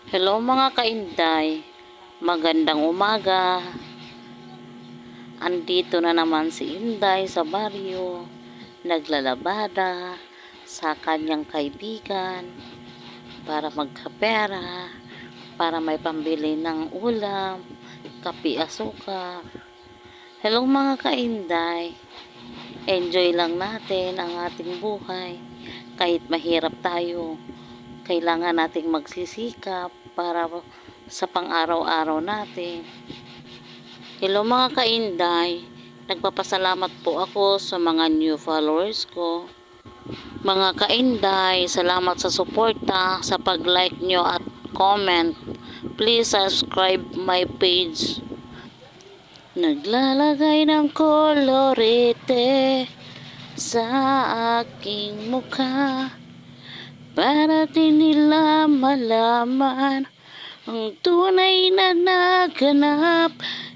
Hello mga kainday, magandang umaga. Andito na naman si Inday sa baryo, naglalabada sa kanyang kaibigan para magkapera, para may pambili ng ulam, kape, asukar. Hello mga kainday, enjoy lang natin ang ating buhay. Kahit mahirap tayo, kailangan nating magsisikap para sa pang-araw-araw natin. Hello mga kainday, nagpapasalamat po ako sa mga new followers ko. Mga kainday, salamat sa suporta, sa pag-like nyo at comment. Please subscribe my page. Naglalagay ng kolorete sa aking mukha para din nila malaman ang tunay na naganap,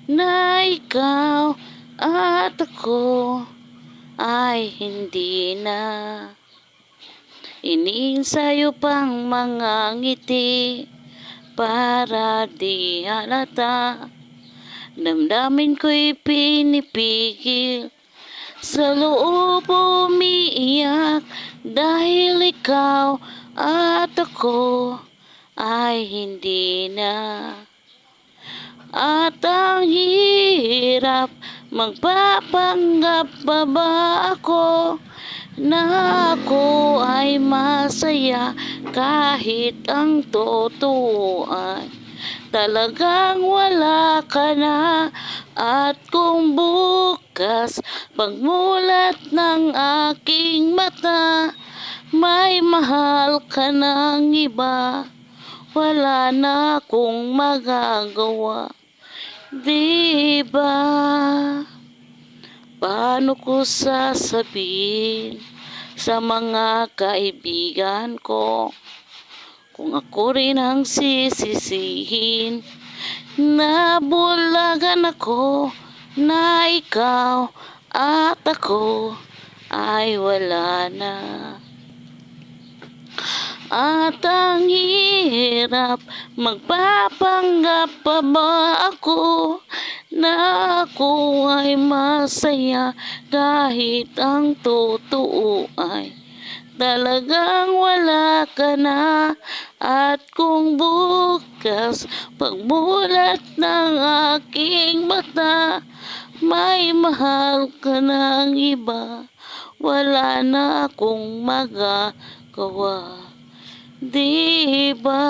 na ikaw at ako ay hindi na. Iniinsayo pang mga ngiti para di halata, damdamin ko'y pinipigil, sa loob umiiyak dahil ikaw at ako ay hindi na. At ang hirap, magpapanggap pa ba ako na ako ay masaya kahit ang totoo ay talagang wala ka na. At kung bukas pagmulat ng aking mata may mahal ka ng iba, wala na akong magagawa. Diba? Paano ko sasabihin sa mga kaibigan ko kung ako rin ang sisisihin? Nabulagan ako na ikaw at ako ay wala na. At ang hirap, magpapanggap pa ba ako na ako ay masaya kahit ang totoo ay talagang wala ka na. At kung bukas pagmulat ng aking mata may mahal ka ng iba, wala na akong magagawa. Diba?